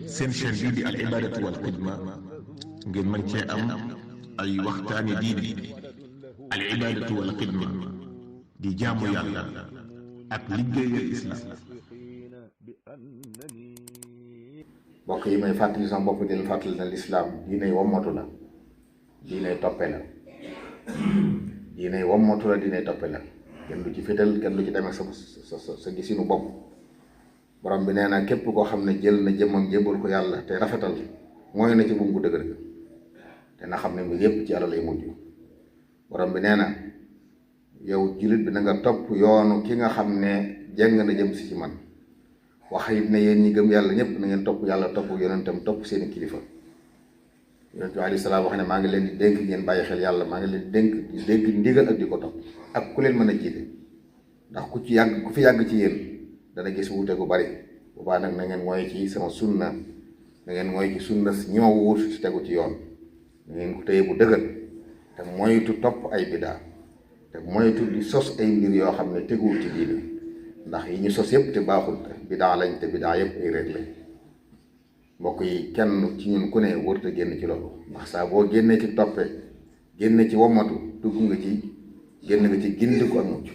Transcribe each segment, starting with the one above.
seen chaîne bii di al ibadatu wal xidma ngeen mën cee am ay waxtaani diine. al ibadatu wal xidma di jaamu yàlla ak liggéeyal islam. mbokk yi may fàttali sama bopp di leen fàttali na lislaam diinay wommatu la, diinay toppe la, diinay wommatu la, diinay toppe la. kenn du ci fétal, kenn du ci demee sa gisinu bopp. borom bi nee na képp koo xam ne jël na jëmmam jébbal ko yàlla te rafetal mooy na ci buum gu dëgër ga te na xam ne mbir yépp ci yàlla lay mujj. borom bi nee na yow jullit bi na nga topp yoonu ki nga xam ne jeng na jëm si ci man. wax it ne yéen ñi gëm yàlla ñëpp na ngeen topp yàlla, topp yonentam, topp seeni kilifa. yonent bi alayhi salaam wax ne maa ngi leen di dénk ngeen bàyyi xel yàlla, maa ngi leen di dénk ndigal ak di ko topp ak ku leen mën a jiite. ndax ku fi yàgg ci yéen dana gis wuute gu bari. boobaa nag na ngeen mooy ci sama sunna, na ngeen mooy ci sunna ñi ma wuut ci tegu ci yoon. na ngeen ko téye bu dëgër te moytu topp ay bidaa te moytu di sos ay mbir yoo xam ne teguwul ci diine. ndax yi ñu sos yëpp te baaxul bidaa lañ, te bidaa yëpp ay réer lañ. mbokk yi kenn ci ñun ku ne wërta génn ci loolu, ndax saa boo génnee ci toppe, génne ci womatu, génn nga ci gindiku ak mucc.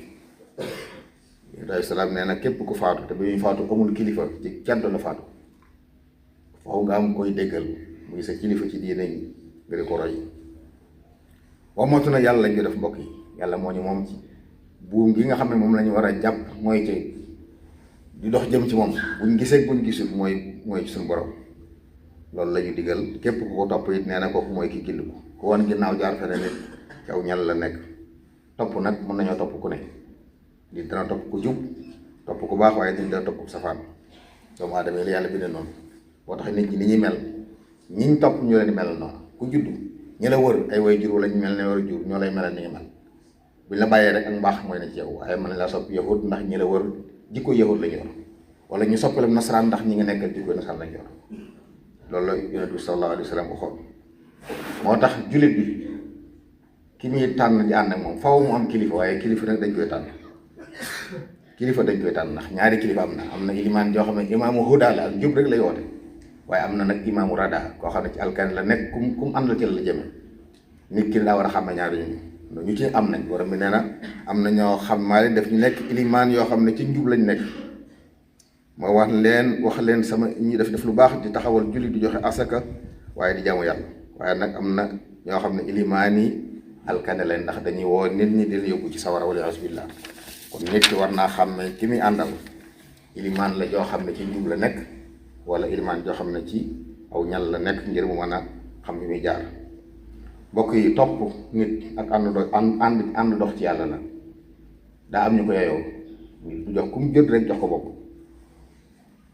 alayhi salaam nee na képp ku faatu te ba ñuy faatu amul kilifa, ci caddo la faatu. faaw nga am koy déggal muy sa kilifa ci diine ñi nga di ko roy. womatu na yàlla lañ ko def mbokk yi. yàlla moo ñu moom ci buum gi nga xam ne moom la ñu war a jàpp mooy ci di dox jëm ci moom, buñ gisee buñ gisul mooy ci suñu borom. loolu la ñu digal képp ku ko topp it nee na kooku mooy ki gindiku. ku wan ginnaaw jaar fene nit caw ñal la nekk. topp nag mën nañoo topp ku ne, di dana topp ku jub, topp ku baax, waaye di dana topp ku safaan. doomu aadama yi la yàlla bindee noonu. boo tax nit ñi ni ñuy mel, ñiñ topp ñu leen di melal noonu. ku judd ñi la wër ay way jur wala ñu mel ne war a jur ñoo lay melal ni nga mel. buñ la bàyyee rek ak mbaax mooy na ci yow, waaye mën la sopp yahud ndax ñi la wër jikko yahud la ñu yor, wala ñu soppalam nasaraan ndax ñi nga nekkal jikko nasaraan lañ yor. loolu la yonent bi sallallahu alayhi wa sallam waxoon. moo tax jullit bi ki muy tànn di ànd ak moom faaw mu am kilifa, waaye kilifa nag dañ koy tànn. kilifa dañ koy tànn ndax ñaari kilifa am na ilimaan joo xam ne imaamu huda la ak njub rek lay woote, waaye am na nag imaamu rada koo xam ne ci alkan la nekk kum àndal ci la jëme. nit ki daa war a xam ne ñaari ñu ci am nañ. borom bi nee na am na ñoo xam maa leen def ñu nekk ilimaan yoo xam ne ci njub lañ nekk. moo wax leen sama ñi def lu baax di taxawal julli di joxe asaka waaye di jaamu yàlla. waaye nag am na ñoo xam ne ilimaan yi alkane leen ndax dañuy woo nit ñi di leen yóbbu ci sawara wala asubillah. kon nit ki war naa xam ne ki muy àndal ilimaan la joo xam ne ci njub la nekk, wala ilimaan joo xam ne ci aw ñal la nekk, ngir mu mën a xam ni muy jaar. mbokk yi topp nit ak ànd dox ci yàlla la. daa am ñu ko yeyoo. nit du jox ku mu jot rek jox ko bopp.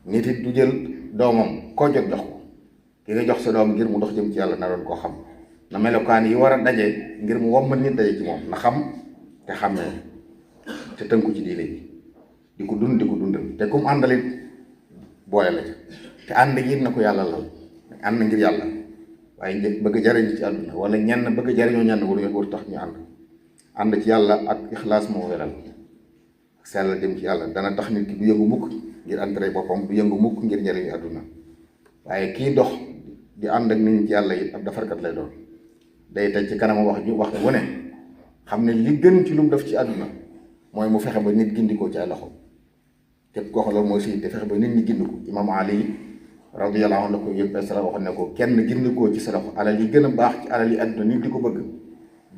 nit it du jël doomam koo jot jox ko. ki nga jox sa doom ngir mu dox jëm ci yàlla na doon koo xam, na melokaan yi war a daje ngir mu wommat nit daje ci moom, na xam te xàmmee te tënku ci diine ji di ko dundal te kum àndalit boole la te ànd gi na ko yàlla lal. ànd ngir yàlla, waaye bëgg jariñ ci àdduna wala ñenn bëgg jariñoo ñenn waru tax ñu ànd ci yàlla ak ixlaas moo wéral ak sell dem ci yàlla. dana tax nit ki du yëngu mukk ngir intérêt boppam, du yëngu mukk ngir njariñu àdduna. waaye kii dox di ànd ak nit ñi ci yàlla it ab defarkat lay doon. day teg ci kanam wax bu ne xam ne li gën ci lu mu def ci àdduna mooy mu fexe ba nit gindikoo ci ay loxo. képp koo xam loolu mooy si te fexe ba nit ñi gindiku. Imam Ali radiyallahu anhu la ko yëpp sala waxoon ne ko kenn gindikoo ci sa loxo, alal yi gën a baax ci alal yi àdduna nit di ko bëgg,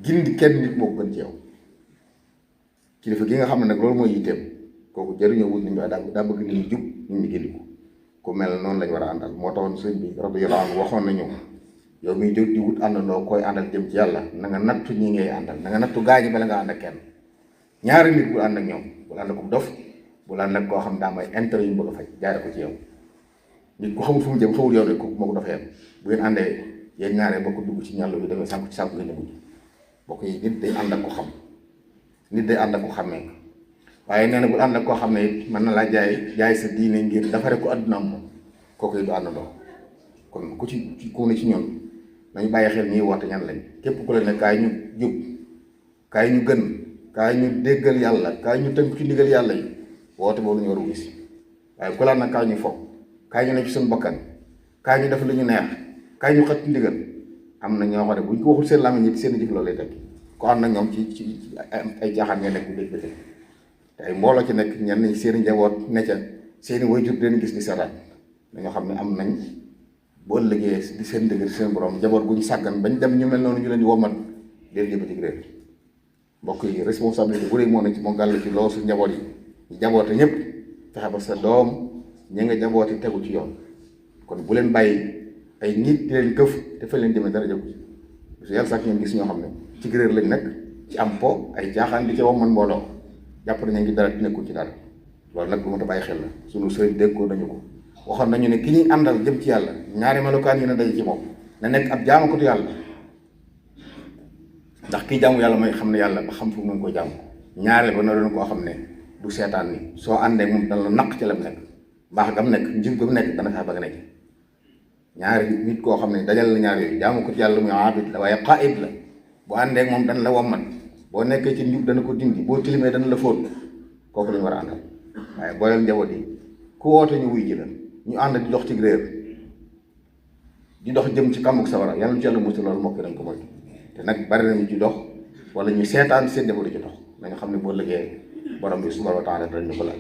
gindi kenn nit moo ko gën ci yow. kilifa gi nga xam ne nag loolu mooy yitteem, kooku jëriñoo wut nit ñi waaye daa bëgg nit ñi jub, nit ñi gindiku. ku mel noonu lañ war a àndal. moo taxoon sëñ bi radiyallahu anhu waxoon nañu yow miy jóg di wut àndandoo koy àndal jëm ci yàlla, na nga nattu ñi ngay àndal, na nga nattu gaañi bala nga ànd ak kenn. ñaari nit bul ànd ak ñoom, bul ànd ak dof, bul ànd ak koo xam daa may intérêt yu mu bëgg a faj jaare ko ci yow. nit ku xamul fu mu jëm xamul yow de kooku moo ko dafa yem. bu ngeen àndee yéen ñaaree bokk dugg ci ñàll bi demee sànku ci sànku ngeen a mujj. bokk yi nit day ànd ak ko xam, nit day ànd ak ko xàmmee. waaye nee na bul ànd ak koo xam ne it mën na laa jaay sa diine ngir dafare ko àdduna am moom, kooku yi du àndandoo. kon ku ne ci ñoom nañu bàyyi xel ñiy woote ñan lañ. képp ku leen ne kaay ñu jub, kaay ñu gën, kaay ñu déggal yàlla, kaay ñu tënk ci ndigal yàlla yi, woote boobu ñu war a gis. waaye ku laan nag kaay ñu fo, kaay ñu ne ci suñu bakkan, kaay ñu def lu ñu neex kaay ñu xët ndigal am na ñoo xam ne bu ñu ko waxul seen làmmiñ ñi seen jëf loolu lay tekki ko ànd ak ñoom ci ay caaxaan nga nekk bu dégg bëccëg te ay mbooloo ci nekk ñenn ñi seen i njaboot ne ca seen i waajur leen gis di seetaan dañoo xam ne am nañ boo ëllëgee di seen dëgg seen borom njaboot guñ sàggan bañ dem ñu mel noonu ñu leen di womat leen jëbati réer mbokk yi responsabilité bu rëy moo ne ci moo gàll ci loolu su njaboot yi ñu jaboote ñëpp fexe ba sa doom ñi nga jabooti tegu ci yoon kon bu leen bàyyi ay nit di leen këf te fa leen jëmee dara jëgu ci parce que yàlla sax ngeen gis ñoo xam ne ci réer lañ nekk ci am po ay caaxaan di ci wax man mbooloo jàpp nañu ngi dara nekkul ci dara loolu nag lu ma ta bàyyi xel la sunu sëriñ déggoo nañu ko waxoon nañu ne ki ñuy àndal jëm ci yàlla ñaari melokaan yi na daje ci moom na nekk ab jaamukatu yàlla ndax kii jaamu yàlla mooy xam ne yàlla ba xam fu mu koy jaamu ñaareel ba na doon koo xam ne du seetaan ni soo àndee moom dana la naq ci la mu nekk baax gam nekk njub gam nekk dana fexe ba nga nekk ñaari nit koo xam ne dajal la ñaar yooyu jaamukatu yàlla muy abid la waaye qaid la bu àndee moom dana la wommat boo nekkee ci njub dana ko dindi boo tilimee dana la fóot kooku lañu war a àndal waaye booyal njaboot yi ku woote ñu wuy ji la ñu ànd di dox ci réer di dox jëm ci kàmmuk sawara yàlla ci yàlla mucc loolu mokk dañ ko moytu te nag bari nañu ci dox wala ñu seetaan seen njaboot di ci dox nañu xam ne boo liggéey borom bi subhanahu wa taala dañ ñu ko laaj